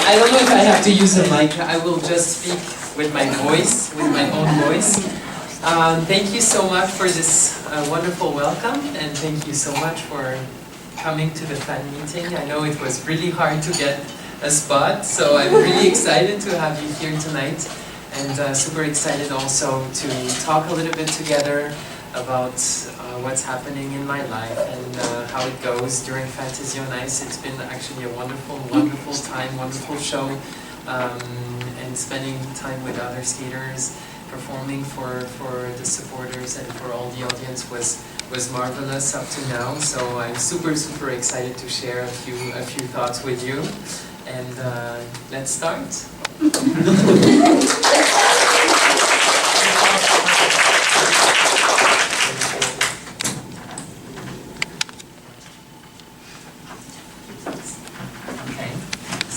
I don't know if I have to use a mic. I will just speak with my voice, with my own voice. Thank you so much for this wonderful welcome, and thank you so much for coming to the fan meeting. I know it was really hard to get a spot, so I'm really excited to have you here tonight, and super excited also to talk a little bit together about what's happening in my life and how it goes during Fantasy on Ice. It's been actually a wonderful, wonderful time, wonderful show, and spending time with other skaters, performing for the supporters and for all the audience was marvelous up to now. So I'm super excited to share a few thoughts with you, and let's start.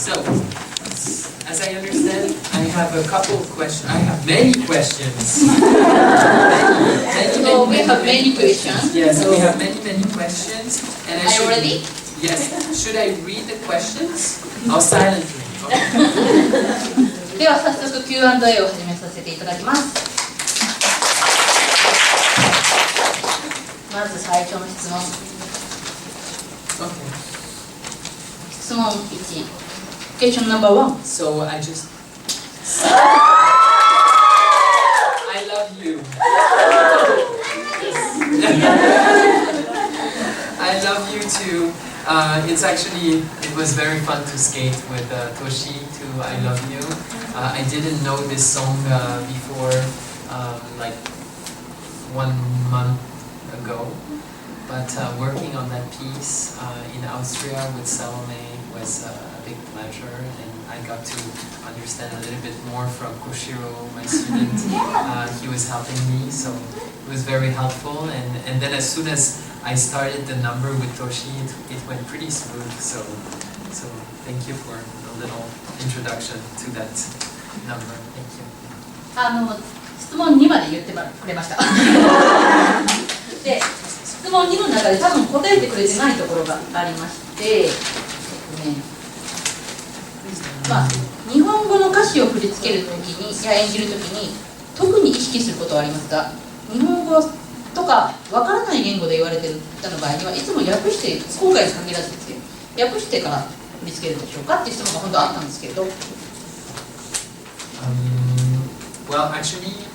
So, as I understand, I have a couple of questions. I have many questions. We have many questions. Yes, we have many questions. And Are you ready? Yes. Should I read the questions? Or silently? Okay. では早速 Q&A を始めさせていただきます。まず最初の質問。Okay. 質問1。Question number 1. So I just... I love you. I love you too. It was very fun to skate with Toshi to I Love You. I didn't know this song before, like 1 month ago, but working on that piece in Austria with Salome was a big pleasure, and I got to understand a little bit more from Koshiro, my student. He was helping me, so it was very helpful, and then as soon as I started the number with Toshi, it went pretty smooth, so thank you for a little introduction to that number. Thank you. 質問2まで言ってくれました。で、質問2の中で多分答えてくれてないところがありまして、日本語の歌詞を振り付けるときに、演じるときに特に意識することはありますか？日本語とかわからない言語で言われていたの場合にはいつも訳して、今回に限らずですけど、訳してから振り付けるでしょうかっていう質問が本当はあったんですけれど。Well, actually,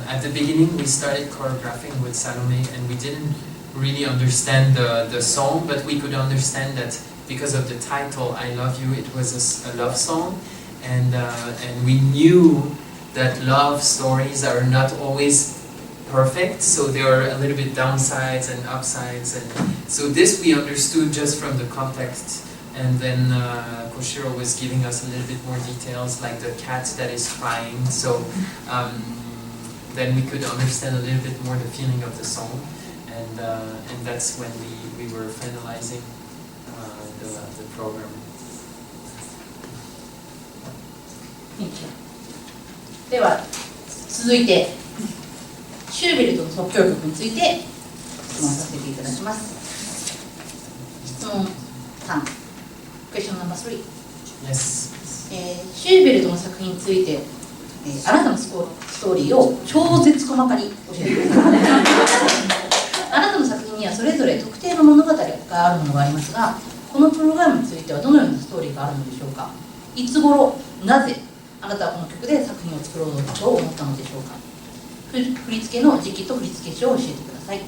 at the beginning we started choreographing with Salome, and we didn't really understand the song, but we could understand that because of the title, I Love You, it was a love song, and we knew that love stories are not always perfect, so there are a little bit downsides and upsides, and so this we understood just from the context. And then Koshiro was giving us a little bit more details, like the cat that is crying. So then we could understand a little bit more the feeling of the song, and that's when we were finalizing the program. Thank you. では続いてシューベルトの即興曲について質問させていただきます。質問3。Question number 3. Yes. シューベルトの作品について、あなたのストーリーを超絶細かに教えてください。あなたの作品にはそれぞれ特定の物語があるものがありますが、このプログラムについてはどのようなストーリーがあるのでしょうか？いつ頃、なぜあなたはこの曲で作品を作ろうと思ったのでしょうか？振り付けの時期と振り付け書を教えてください。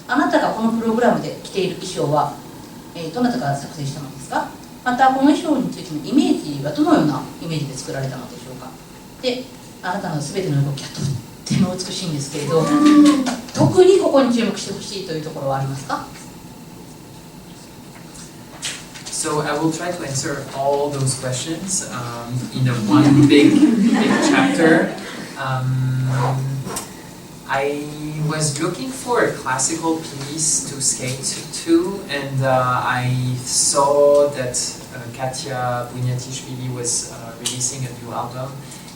あなたがこのプログラムで着ている衣装は、どなたが作成したのですか？またこの衣装についてのイメージはどのようなイメージで作られたのでしょうか？で、あなたの全ての動きはとっても美しいんですけれど、特にここに注目してほしいというところはありますか？ So I will try to answer all those questions in a one big chapter. I was looking for a classical piece to skate to, and I saw that Katia Bunyatishvili was releasing a new album,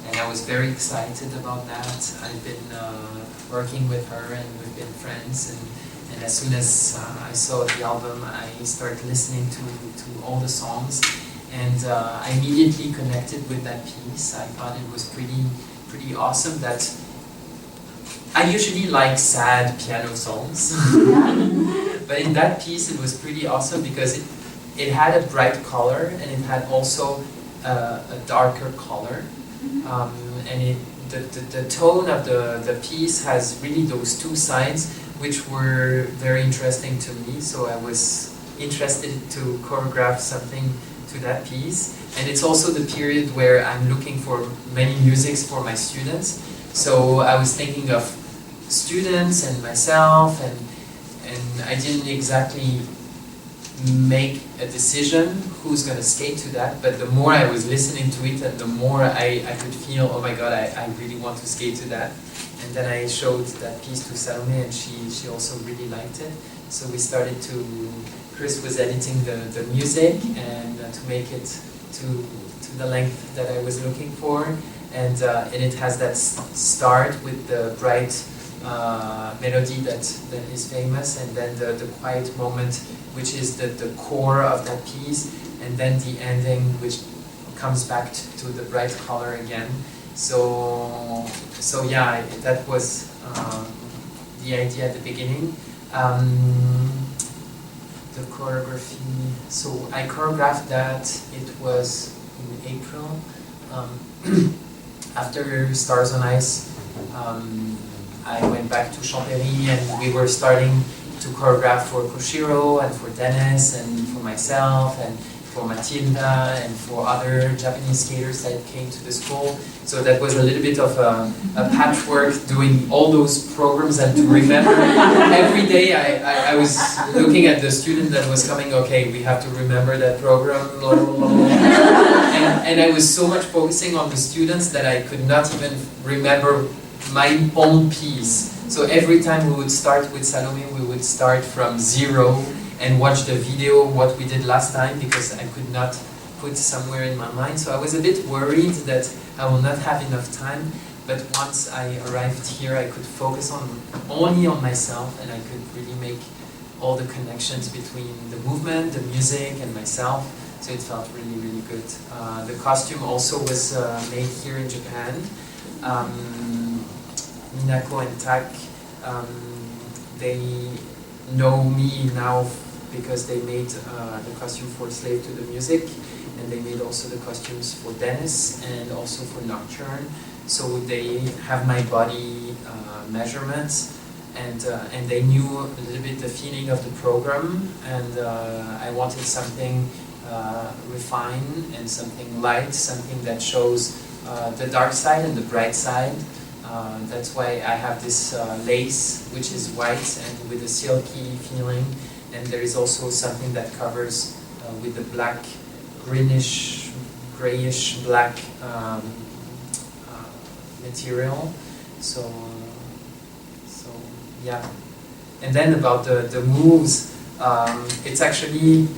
and I was very excited about that. I've been working with her, and we've been friends, and as soon as I saw the album, I started listening to all the songs, And I immediately connected with that piece. I thought it was pretty awesome. That I usually like sad piano songs, but in that piece it was pretty awesome because it had a bright color and it had also a darker color, and the tone of the piece has really those two sides, which were very interesting to me. So I was interested to choreograph something to that piece. And it's also the period where I'm looking for many musics for my students. So I was thinking of students and myself, and I didn't exactly make a decision who's going to skate to that, but the more I was listening to it and the more I could feel, oh my god, I really want to skate to that. And then I showed that piece to Salome, and she also really liked it. So we started Chris was editing the music and to make it to the length that I was looking for, and it has that start with the bright melody that is famous, and then the quiet moment, which is the core of that piece, and then the ending, which comes back to the bright color again. So yeah, that was the idea at the beginning. The choreography, so I choreographed that, it was in April, after Stars on Ice. I went back to Chambéry and we were starting to choreograph for Koshiro and for Dennis and for myself and for Matilda and for other Japanese skaters that came to the school. So that was a little bit of a patchwork, doing all those programs, and to remember every day I was looking at the student that was coming, okay, we have to remember that program, blah, blah, blah. And I was so much focusing on the students that I could not even remember my own piece. So every time we would start with Salome, we would start from zero and watch the video, what we did last time, because I could not put somewhere in my mind. So I was a bit worried that I will not have enough time, but once I arrived here, I could focus only on myself, and I could really make all the connections between the movement, the music, and myself. So it felt really, really good. The costume also was made here in Japan. Minako and Tak, they know me now because they made the costume for Slave to the Music, and they made also the costumes for Dennis and also for Nocturne. So they have my body measurements, and they knew a little bit the feeling of the program, and I wanted something refined and something light, something that shows the dark side and the bright side. That's why I have this lace, which is white and with a silky feeling, and there is also something that covers with the black, greenish, grayish black material. So yeah. And then about the moves, it's actually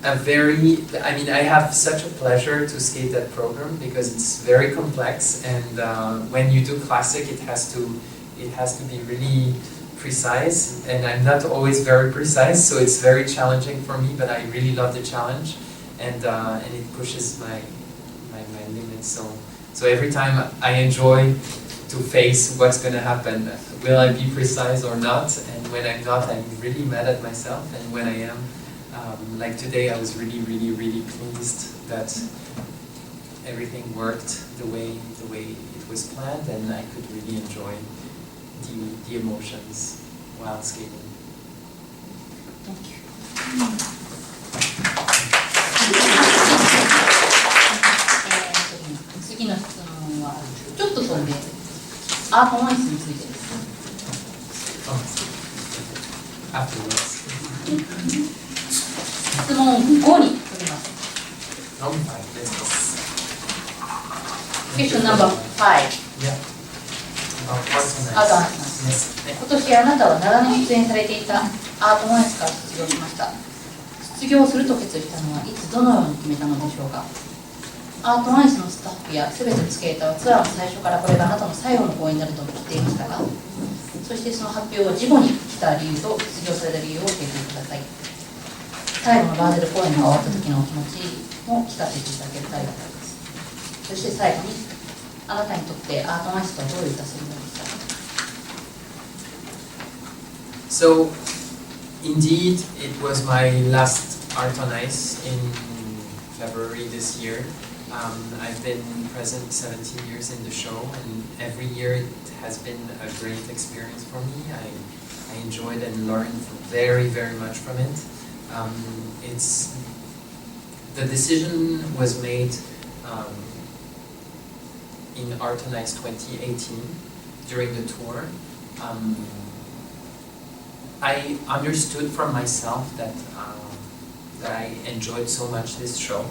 I have such a pleasure to skate that program because it's very complex, and when you do classic, it has to be really precise, and I'm not always very precise, so it's very challenging for me. But I really love the challenge, and it pushes my limits. So every time I enjoy to face what's going to happen. Will I be precise or not? And when I'm not, I'm really mad at myself, and when I am, like today, I was really, really, really pleased that everything worked the way it was planned, and I could really enjoy the emotions while skating. Thank you. 次の質問はちょっと飛んでアートノイズについてです。質問5に飛びます。Question number 5. アートノイズさん。今年あなたは長年出演されていたアートノイズから卒業しました。卒業すると決意したのはいつどのように決めたのでしょうか。アートアイスのスタッフやすべてのスケーターはツアーの最初からこれがあなたの最後の公演になると思っていましたが、そしてその発表を事後にした理由と卒業された理由を教えてください。最後のバーゼル公演が終わった時のお気持ち、も聞かせていただけるとありがたいです。そして最後に、あなたにとってアートナイスとはどういった存在ですか？ So, indeed, it was my last Art on Ice in February this year. I've been present 17 years in the show, and every year it has been a great experience for me. I enjoyed and learned very, very much from it. The decision was made in Art on Ice 2018 during the tour. I understood from myself that I enjoyed so much this show,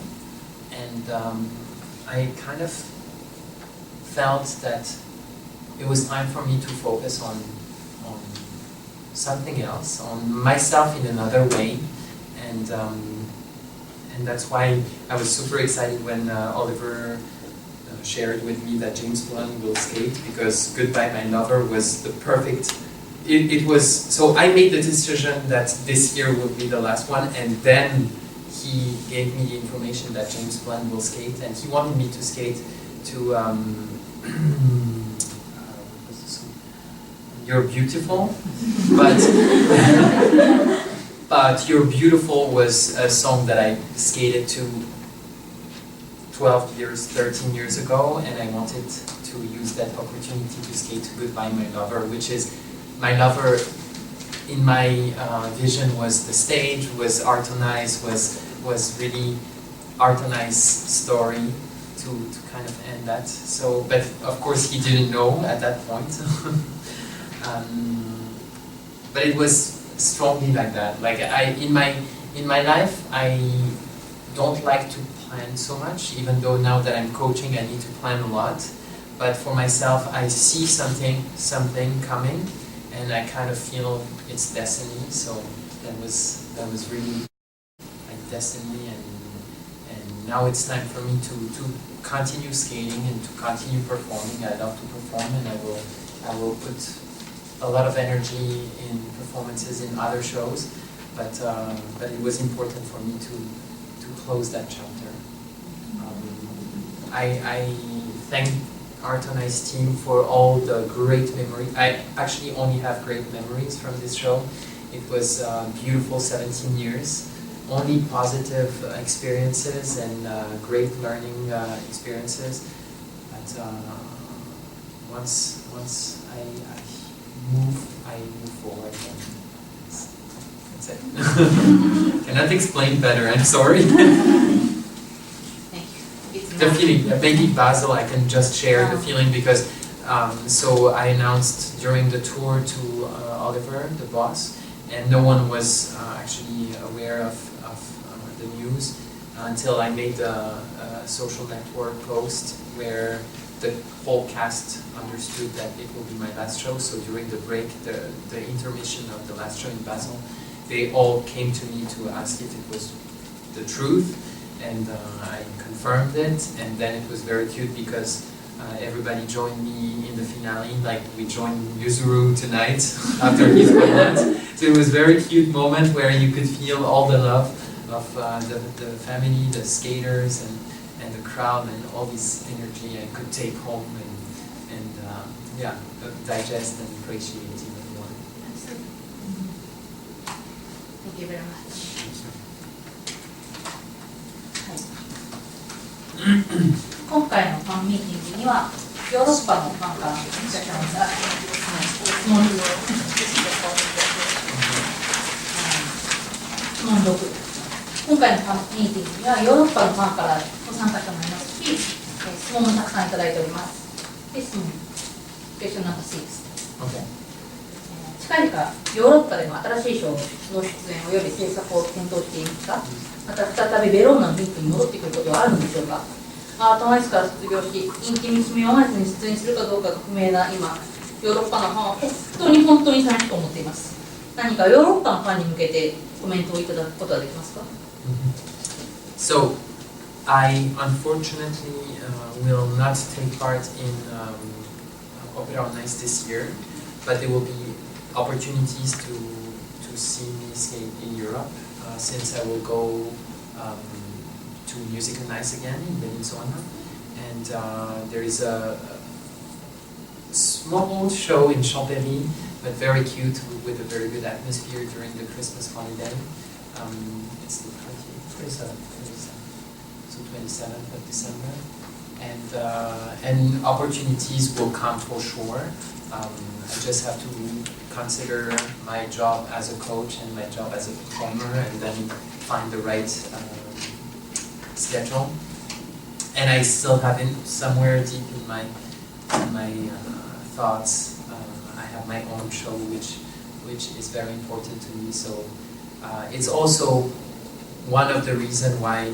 and I kind of felt that it was time for me to focus on something else, on myself in another way, and that's why I was super excited when Oliver shared with me that James Blunt will skate, because Goodbye My Lover was the perfect. It was, so I made the decision that this year would be the last one, and then he gave me the information that James Blunt will skate, and he wanted me to skate to You're Beautiful, but You're Beautiful was a song that I skated to 12 years, 13 years ago, and I wanted to use that opportunity to skate to Goodbye My Lover, which is my lover. In my vision was the stage, was Art on Ice, was really Art on Ice story to kind of end that. So, but of course he didn't know at that point. But it was strongly like that. Like in my life, I don't like to plan so much. Even though now that I'm coaching, I need to plan a lot. But for myself, I see something coming, and I kind of feel it's destiny. So that was really like destiny, and now it's time for me to continue skating and to continue performing. I love to perform, and I will put a lot of energy in performances in other shows. But it was important for me to close that chapter. I thank Art on Ice team for all the great memories. I actually only have great memories from this show. It was beautiful 17 years, only positive experiences and great learning experiences. But once I move forward. That's it. Cannot explain better. I'm sorry. The feeling, maybe Basil, I can just share the feeling, because so I announced during the tour to Oliver, the boss, and no one was actually aware of the news until I made a social network post where the whole cast understood that it will be my last show. So during the break, the intermission of the last show in Basel, they all came to me to ask if it was the truth. And I confirmed it, and then it was very cute because everybody joined me in the finale. Like, we joined Yuzuru tonight after his moment. So it was a very cute moment where you could feel all the love of the family, the skaters, and the crowd, and all this energy I could take home and yeah, digest and appreciate even more. Thank you very much. 今回のファンミーティングにはヨーロッパのファンからいらっしゃいました質問6。今回のファンミーティングにはヨーロッパのファンからご参加してもらいますし、質問もたくさんいただいております。で、質問クエスチョンナンバー6。近々ヨーロッパでの新しいショーの出演および制作を検討していますか？また再びベローナのリンクに戻ってくることはあるのでしょうか？アートナイスから卒業し、インティミスミオナイスに出演するかどうかが不明な今、ヨーロッパのファンは本当に寂しく思っています。何かヨーロッパのファンに向けてコメントをいただくことはできますか？ So, I unfortunately will not take part in Opera on Ice this year, but there will be opportunities to see me skate in Europe, since I will go to Music and Ice again in Bellinzona, and there is a small show in Chambéry, but very cute with a very good atmosphere during the Christmas holiday. It's the 27th, so 27th of December, and opportunities will come for sure. I just have to consider my job as a coach and my job as a performer, and then find the right schedule. And I still haven't, somewhere deep in my thoughts, I have my own show, which is very important to me. So it's also one of the reasons why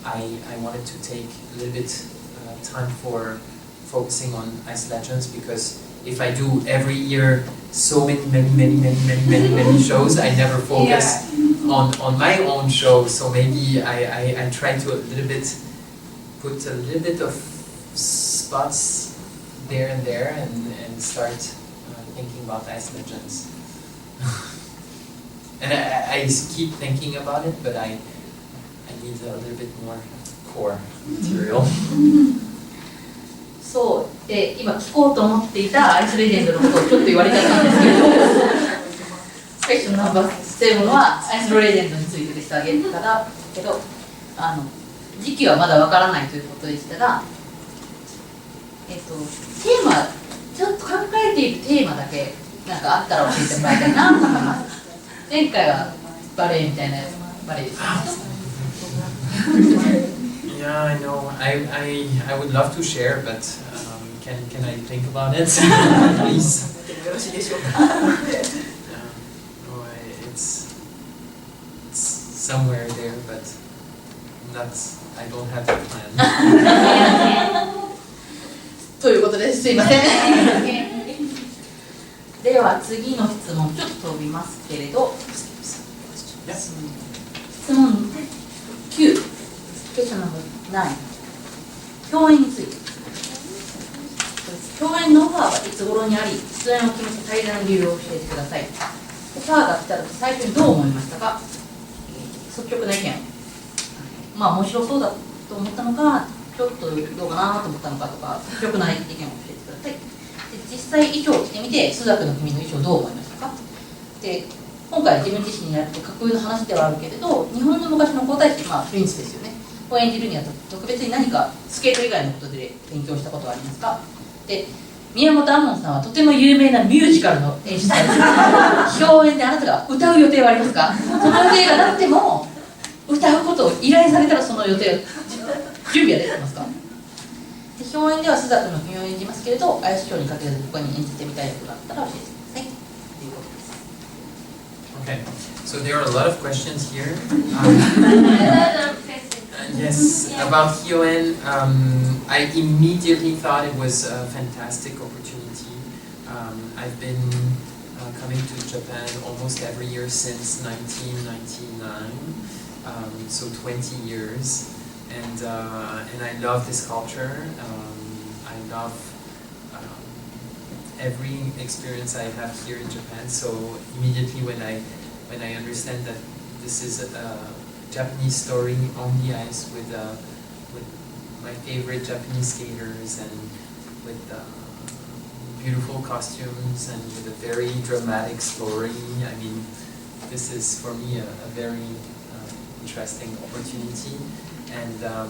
I wanted to take a little bit time for focusing on Ice Legends, because if I do every year so many shows, I never focus on my own show. So maybe I try to put a little bit of spots there and there, and start thinking about Ice Legends. And I keep thinking about it, but I need a little bit more core material. そうで、今聞こうと思っていたアイスレジェンドのことをちょっと言われちゃったんですけど最初のナンバー7はアイスレジェンドについてでしたけど時期はまだわからないということでしたが、テーマ、ちょっと考えているテーマだけなんかあったら教えてもらいたいなと思います。前回はバレエみたいなバレエですかYeah, I know. I would love to share, but can I think about it, please? No, it's somewhere there, but I don't have the plan. ということです。すいません。では次の質問ちょっと飛びますけれど、質問9。クエスチョンナンバー9、共演について。共演のオファーはいつ頃にあり、出演を決めて最大の理由を教えてください。オファーが来た時最初にどう思いましたか？率直な意見。まあ面白そうだと思ったのか、ちょっとどうかなと思ったのかとか、率直な意見を教えてください。で実際衣装を着てみて、朱雀の君の衣装どう思いましたか？で今回自分自身にやって架空の話ではあるけれど、日本の昔の皇太子、プリンスですよね。を演じるには特別に何かスケート以外のことで勉強したことはありますか？で宮本亞門さんはとても有名なミュージカルの演出家です。表演であなたが歌う予定はありますか？その予定がなくても歌うことを依頼されたらその予定準備はできてますか？で表演では朱雀の君を演じますけれど、アイスショーにかけず他に演じてみたい役があったら教えてくださいということです。Okay, so there are a lot of questions here. Yes, about Hyoen, I immediately thought it was a fantastic opportunity. I've been coming to Japan almost every year since 1999, so 20 years, and I love this culture. I love every experience I have here in Japan. So immediately when I understand that this is a Japanese story on the ice with my favorite Japanese skaters and with beautiful costumes and with a very dramatic story. I mean, this is for me a very interesting opportunity, and I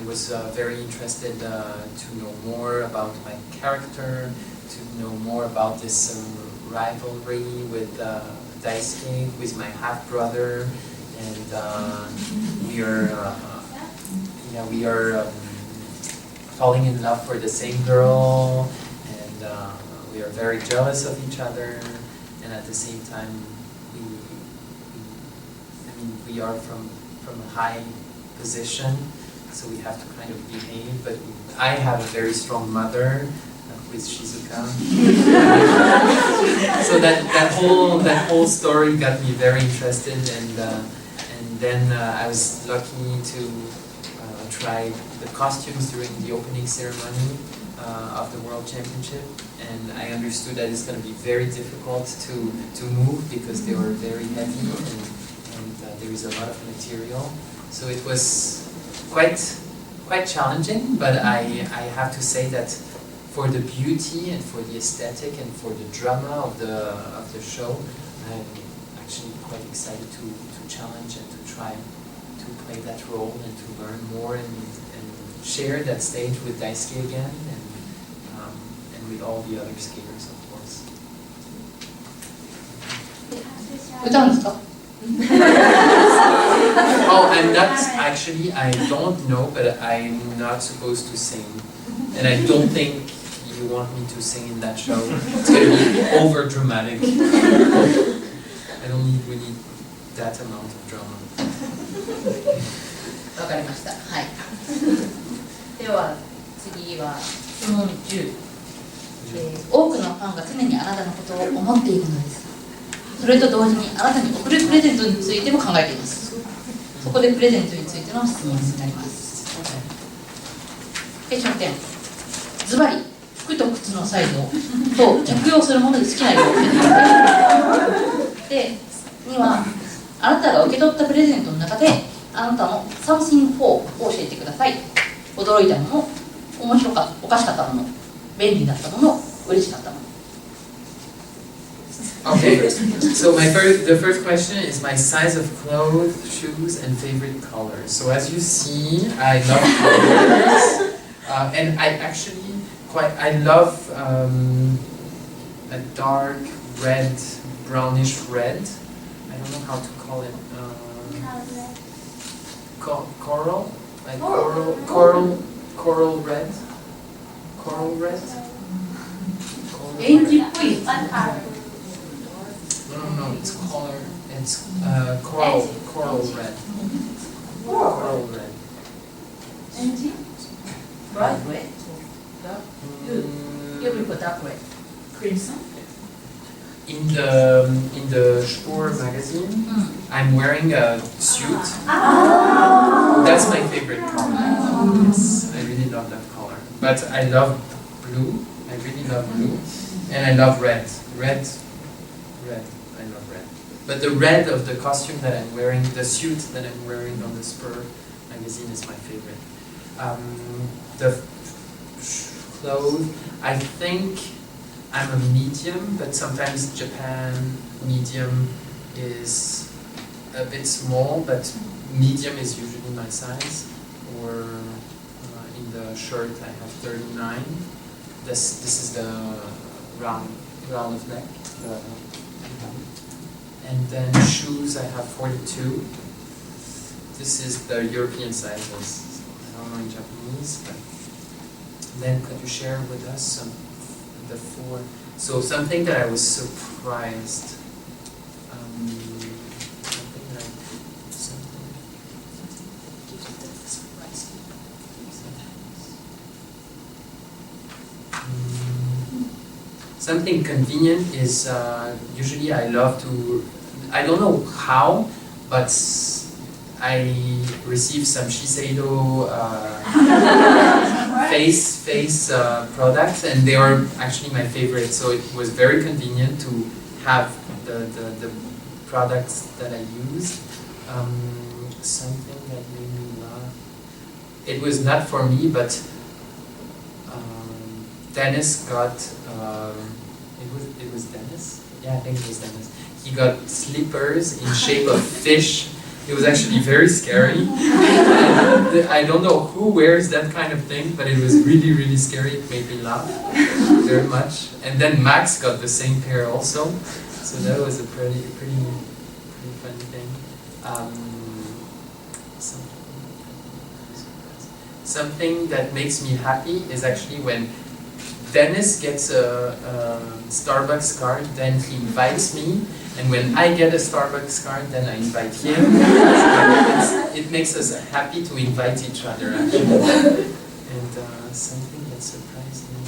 was very interested to know more about my character, to know more about this rivalry with Daisuke, who is my half-brother. And we are falling in love for the same girl, and we are very jealous of each other, and at the same time we are from a high position, so we have to kind of behave, but I have a very strong mother who is Shizuka. So that whole story got me very interested, and then I was lucky to try the costumes during the opening ceremony of the World Championship, and I understood that it's going to be very difficult to move because they were very heavy, and there is a lot of material. So it was quite challenging, but I have to say that for the beauty and for the aesthetic and for the drama of the show, I'm actually quite excited to challenge and to try to play that role and to learn more and share that stage with Daisuke again and with all the other skaters, of course. 歌うんですか？ Oh, I'm not actually. I don't know, but I'm not supposed to sing, and I don't think you want me to sing in that show. It's gonna be over dramatic. I don't need. We need that amount of drama. わかりました。はい。では次は質問10。多くのファンが常にあなたのことを思っているのです。それと同時にあなたに贈るプレゼントについても考えています。そこでプレゼントについての質問になります。クエスチョン10。ズバリ服と靴のサイズをと着用するもので好きな色を教えてください。で2はあなたが受け取ったプレゼントの中であなたの something for を教えてください。驚いたもの、面白かった、おかしかったもの、便利だったもの、嬉しかったもの。Okay, so the first question is my size of clothes, shoes, and favorite colors. So as you see, I love colors, and I actually I love a dark red, brownish red. I don't know how to call it. Coral, like coral red, coral red. エンジっぽい。No, it's color. It's coral red. Coral red. Bright red. You prefer dark red. Crimson. In the Spur magazine, I'm wearing a suit. That's my favorite color. Yes, I really love that color. But I love blue. I really love blue, and I love red. Red. I love red. But the red of the costume that I'm wearing, the suit that I'm wearing on the Spur magazine is my favorite. The clothes, I think I'm a medium, but sometimes Japan medium is a bit small, but medium is usually my size. Or in the shirt I have 39. This is the round of neck. And then shoes I have 42. This is the European sizes. I don't know in Japanese, but then could you share with us some the four? So something that I was surprised. Something convenient is usually I love to, I don't know how, but I received some Shiseido face products, and they are actually my favorite. So it was very convenient to have the products that I used. Something that made me laugh. It was not for me, but Dennis got. It was Dennis? Yeah, I think it was Dennis. He got slippers in shape of fish. It was actually very scary. I don't know who wears that kind of thing, but it was really, really scary. It made me laugh very much. And then Max got the same pair also. So that was a pretty funny thing. Something that makes me happy is actually when Dennis gets a Starbucks card, then he invites me, and when I get a Starbucks card, then I invite him. So it makes us happy to invite each other, actually. And something that surprised me,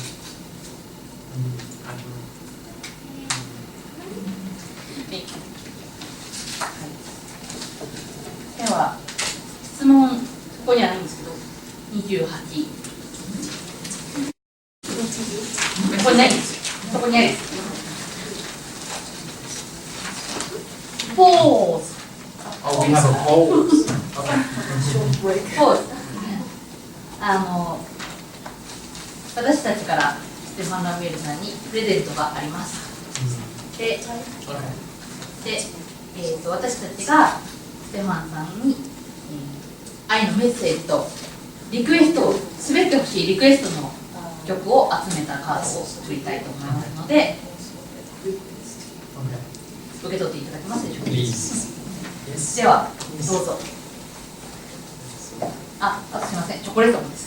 I don't know. では質問ここにあるんですけど、28。ここにないです。そこにないです。ポーズ。Oh, we have a pose. Okay. そう私たちからステファン・ランビエルさんにプレゼントがあります。で、私たちがステファンさんに、愛のメッセージとリクエストを滑ってほしいリクエストの曲を集めたカードを作りたいと思いますので、受け取っていただけますでしょうか。ではどうぞ。すみません、チョコレートもです。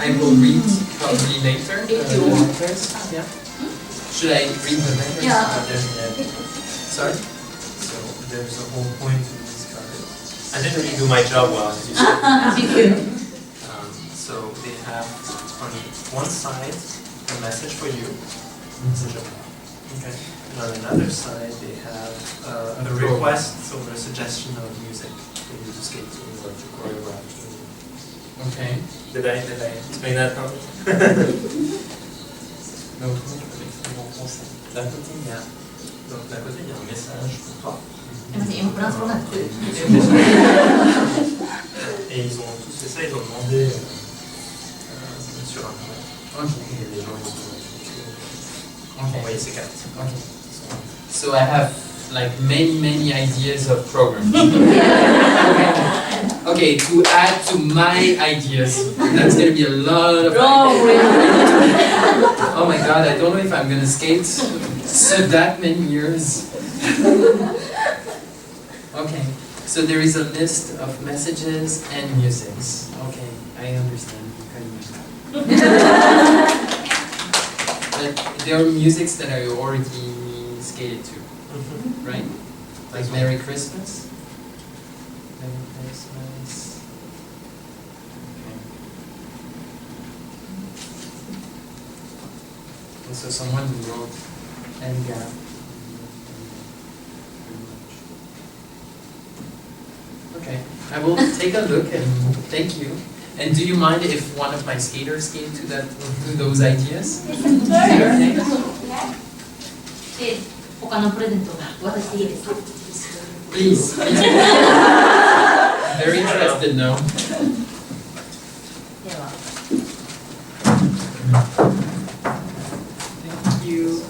I will read probably later. Yeah. Should I read the letters? Yeah. Sorry? So there's a whole point to these cards. I didn't really do my job well, as you said. Thank you. So they have on one side a message for you, message of love. Okay. And on another side they have a request or a suggestion of music for you to skate to or to choreograph. Okay. Did I explain that properly? D'un côté, il y a un message pour toi. Et ils ont tous fait ça, ils ont demandé sur Internet. Et les gens ils ont envoyé ces cartes. So I have like many ideas of programs. Okay, to add to my ideas, that's gonna be a lot of Oh my god, I don't know if I'm gonna skate so that many years. Okay, so there is a list of messages and musics. Okay, I understand. But there are musics that I already skated to, right? Like Merry Christmas. Merry Christmas. Okay. And so someone wrote and gap. Okay, I will take a look and thank you. And do you mind if one of my skaters came to those ideas? Okay. で、他のプレゼントを渡していいですか？ Please. Very interested now. では。Thank you.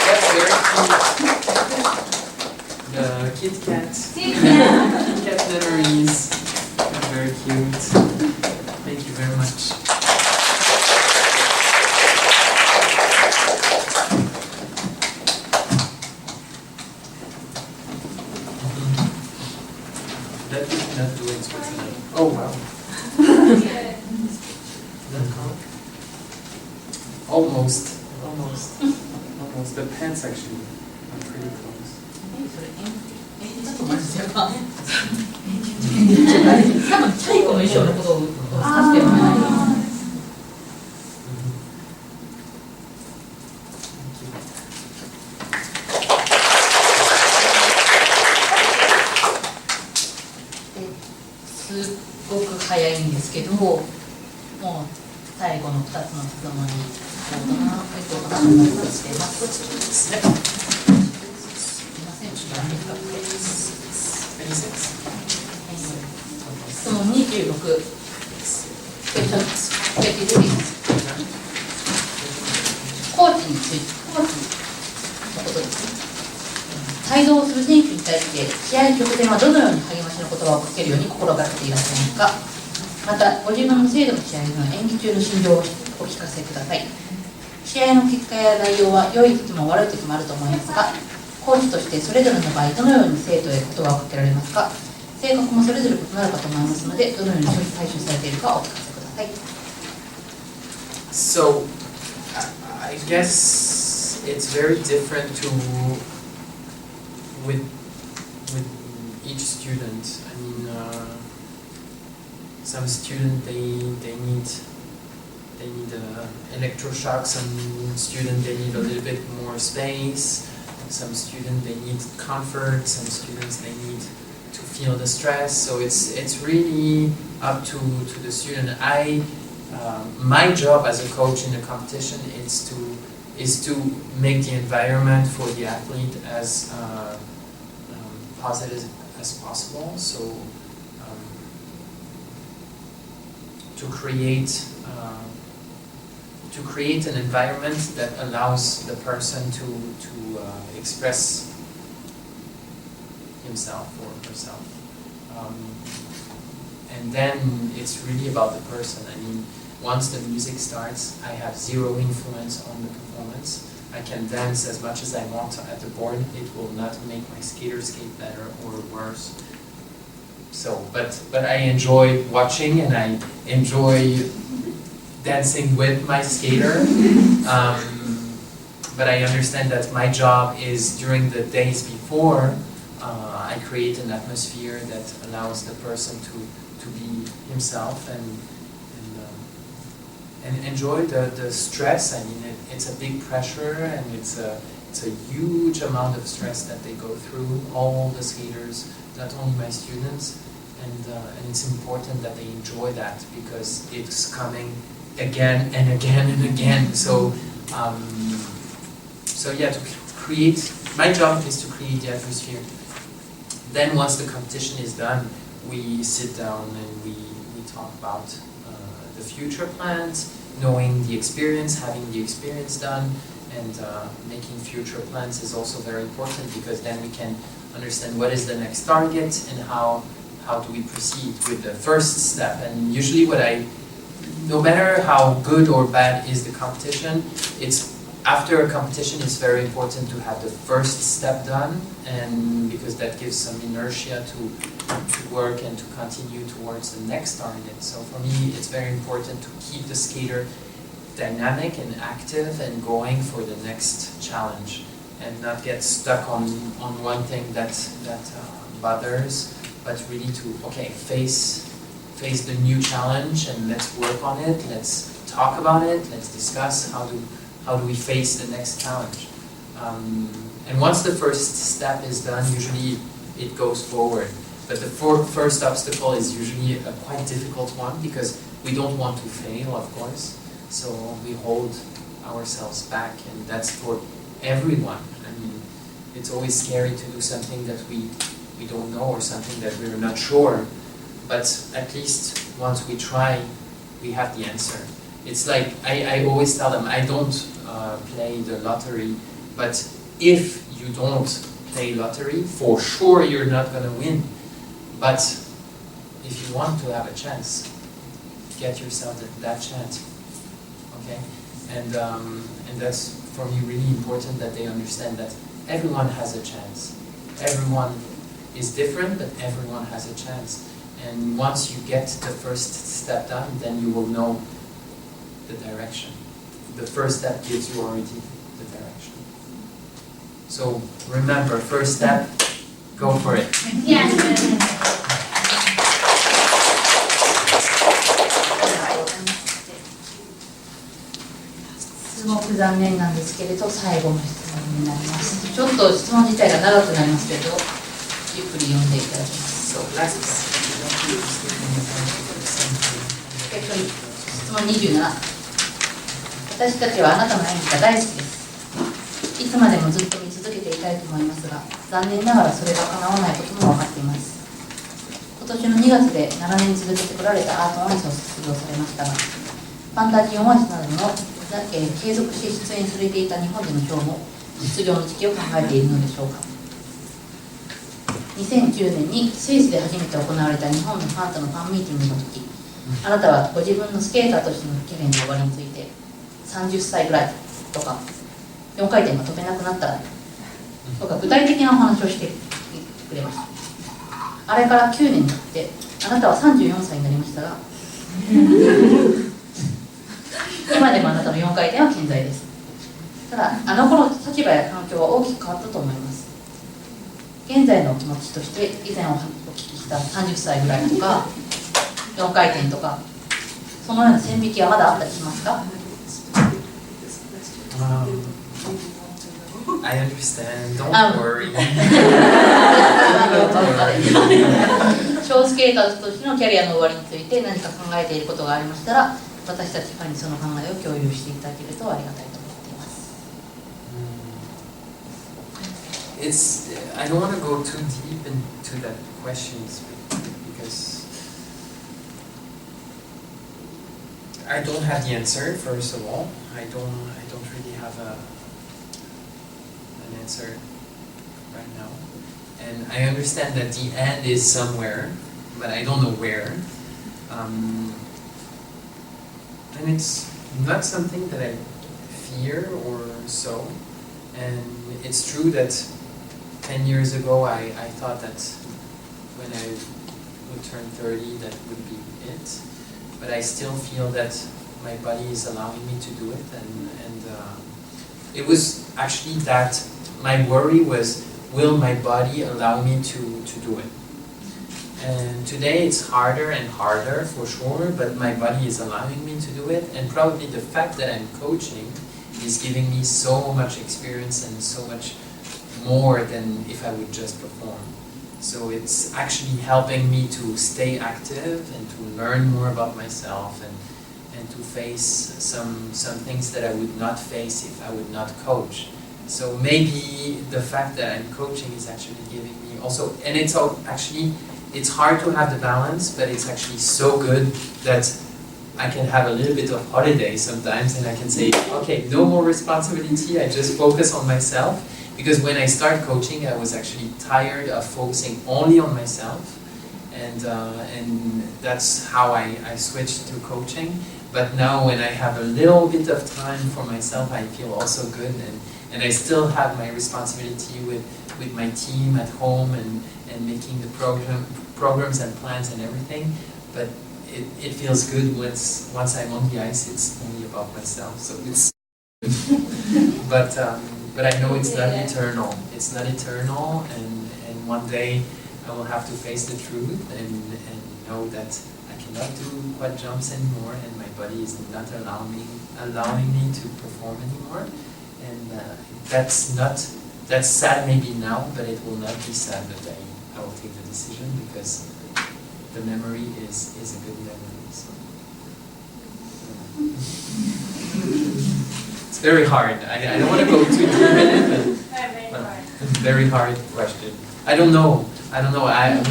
That's very cute. The Kit Kat. Kit Kat memories. They're very cute. Thank you very much. That we cannot do in Switzerland. Oh wow. Almost. Almost. The pants actually are pretty close. それ演技だと思いますよ。多分最後の衣装のことを指してるんじゃないかな。すっごく早いんですけど、もう最後の2つの質問にちょうどなお話をしています。すいません、時間短くて。質問26。コーチについて、コーチのことですね。帯同する選手に対して試合直前はどのように励ましの言葉をかけるように心がけていらっしゃいますか。またご自分の制度の試合の演技中の心情をお聞かせください。試合の結果や内容は良い時も悪い時もあると思いますが、コーチとしてそれぞれの場合どのように生徒へ言葉をかけられますか。性格もそれぞれ異なるかと思いますので、どのように対処されているかお聞かせください。 So, I guess it's very different to with each student. I mean, some student they need electroshock. Some student they need a little bit more space. Some student they need comfort. Some students they need to feel the stress. So it's really up to the student. My job as a coach in the competition is to make the environment for the athlete as positive as possible. So to create an environment that allows the person to express himself or herself. And then it's really about the person. I mean, once the music starts, I have zero influence on the performance. I can dance as much as I want at the board. It will not make my skater skate better or worse. So, but I enjoy watching and I enjoy dancing with my skater. But I understand that my job is during the days before, I create an atmosphere that allows the person to be himself and enjoy the stress. I mean, it's a big pressure and it's a huge amount of stress that they go through, all the skaters, not only my students, and it's important that they enjoy that because it's coming again and again and again. So yeah, to create, my job is to create the atmosphere. Then once the competition is done, we sit down and we talk about the future plans, knowing the experience, having the experience done, and making future plans is also very important because then we can understand what is the next target and how do we proceed with the first step. And usually no matter how good or bad is the competition, after a competition it's very important to have the first step done, and because that gives some inertia to work and to continue towards the next target. So for me it's very important to keep the skater dynamic and active and going for the next challenge and not get stuck on one thing that bothers, but really to face the new challenge and let's work on it, let's talk about it, let's discuss how do we face the next challenge. And once the first step is done, usually it goes forward. But the first obstacle is usually a quite difficult one because we don't want to fail, of course. So we hold ourselves back, and that's for everyone. I mean, it's always scary to do something that we don't know or something that we're not sure. But at least once we try, we have the answer. It's like, I always tell them, I don't play the lottery, but if you don't play lottery, for sure you're not going to win. But if you want to have a chance, get yourself that chance. Okay? And that's for me really important that they understand that everyone has a chance. Everyone is different, but everyone has a chance. And once you get the first step done, then you will know the direction. The first step gives you already the direction. So remember, first step, go for it. Yes. すごく残念なんですけれど、最後の質問になります。ちょっと質問自体が長くなりますけれど、ゆっくり読んでいただきます。質問27。私たちはあなたの演技が大好きです。いつまでもずっと見続けていたいと思いますが、残念ながらそれが叶わないことも分かっています。今年の2月で7年続けてこられたアートオンアイスを卒業されましたが、ファンタジーオンアイスなどの継続して出演されていた日本でのショーも出場の時期を考えているのでしょうか。2010年にスイスで初めて行われた日本のファンタのファンミーティングの時、あなたはご自分のスケーターとしてのキャリアの終わりについて、30歳ぐらいとか4回転が飛べなくなったらとか具体的なお話をしてくれました。あれから9年経ってあなたは34歳になりましたが今でもあなたの4回転は健在です。ただあの頃立場や環境は大きく変わったと思います。現在のお気持ちとして以前お聞きした30歳ぐらいとか4回転とかそのような線引きはまだあったりしますか？ I understand. Don't worry. 小スケーターとしてのキャリアの終わりについて何か考えていることがありましたら、私たちファンにその考えを共有していただけるとありがたいと思っています。I don't want to go too deep into that question because I don't have the answer. First of all, I don't really have an answer right now, and I understand that the end is somewhere, but I don't know where. And it's not something that I fear or so. And it's true that 10 years ago I thought that when I would turn 30 that would be it. But I still feel that my body is allowing me to do it, and it was actually that my worry was, will my body allow me to do it? And today it's harder and harder for sure, but my body is allowing me to do it, and probably the fact that I'm coaching is giving me so much experience and so much more than if I would just perform. So it's actually helping me to stay active and to learn more about myself and to face some things that I would not face if I would not coach. So maybe the fact that I'm coaching is actually giving me also, and it's hard to have the balance, but it's actually so good that I can have a little bit of holiday sometimes, and I can say, okay, no more responsibility, I just focus on myself. Because when I started coaching, I was actually tired of focusing only on myself, and that's how I switched to coaching. But now when I have a little bit of time for myself, I feel also good, and I still have my responsibility with my team at home and making the programs and plans and everything. But it feels good once I'm on the ice. It's only about myself, so it's but I know it's not eternal. It's not eternal, and one day I will have to face the truth and know that I cannot do quad jumps anymore, and my body is not allowing me to perform anymore. And that's sad maybe now, but it will not be sad the day I will take the decision, because the memory is a good memory. So. It's very hard. I don't want to go too deep in it, but very hard question. I don't know.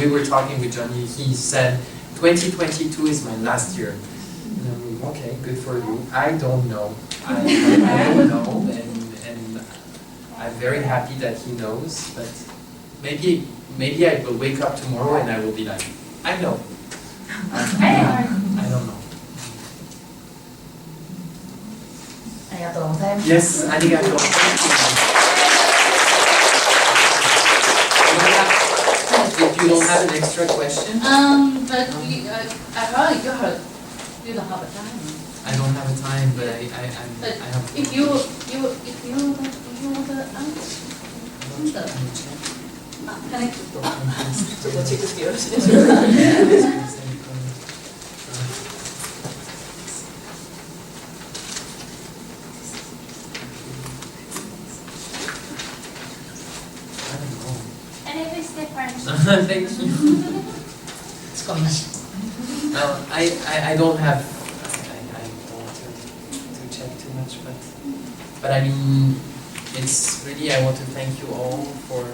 We were talking with Johnny. He said 2022 is my last year. And okay, good for you. I don't know. I don't know, and I'm very happy that he knows. But maybe I will wake up tomorrow and I will be like, I know. I don't know. ありがとうございます。 Yes, ありがとう。If you don't have an extra question, But you don't have a time. I don't have a time, but I have. If you want to answer. カネクト。ちょっとチェックしてよろしいでしょうか。Thank you. つかみなし。Well, I don't have. I don't want to check too much, but I mean, it's really, I want to thank you all for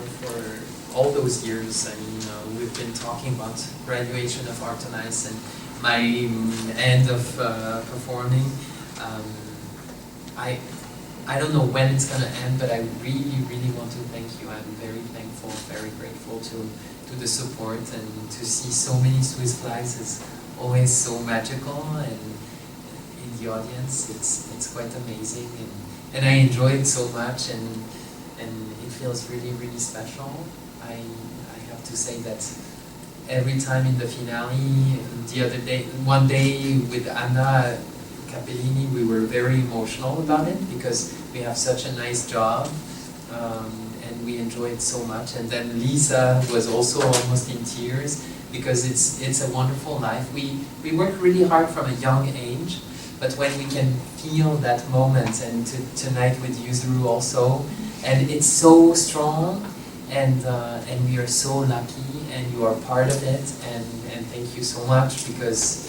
all those years. I mean, we've been talking about graduation of Art on Ice and my end of performing. I don't know when it's gonna end, but I really want to thank you. I'm very thankful, very grateful to the support, and to see so many Swiss flags is always so magical, and in the audience it's quite amazing, and I enjoy it so much, and it feels really special. I have to say that every time in the finale, one day with Anna Capellini, we were very emotional about it, because we have such a nice job, and we enjoyed so much. And then Lisa was also almost in tears because it's a wonderful life. We work really hard from a young age, but when we can feel that moment, and tonight with Yuzuru also, and it's so strong, and we are so lucky, and you are part of it, and thank you so much, because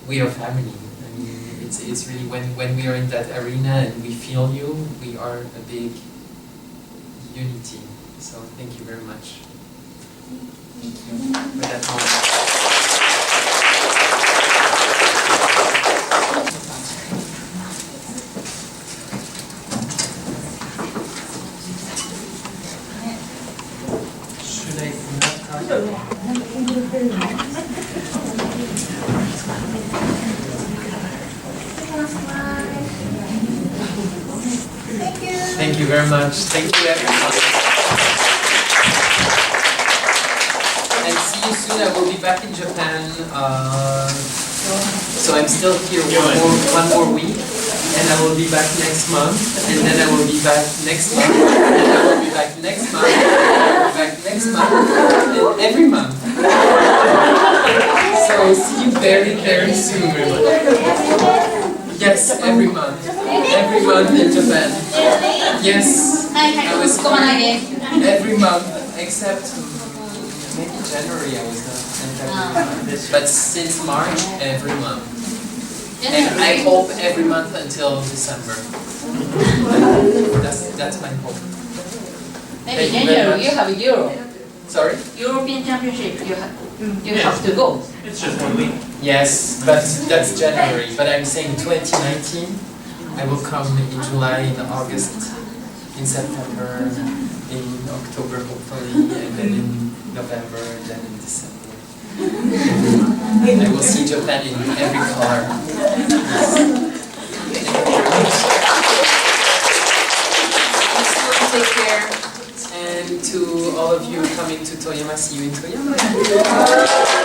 we are family. I mean, it's really when we are in that arena and we feel you, we are a big unity. So thank you very much. Thank you for that moment. Should I not Thank you very much. Thank you everyone. And see you soon. I will be back in Japan. So I'm still here one more week. And I will be back next month. And then I will be back next month. And I will be back next month. And I will be back next month. And every month. So see you very, very soon. Yes, every month. Every month in Japan. Yes, I was here every month, except maybe January I was not. But since March, every month. And I hope every month until December. That's my hope. Maybe January you have Euro. Sorry? European Championship, you have to go. It's just 1 week. Yes, but that's January. But I'm saying 2019, I will come in July, in August, in September, in October hopefully, and then in November, and then in December. I will see Japan in every color. Yes. Take care. And to all of you coming to Toyama, see you in Toyama.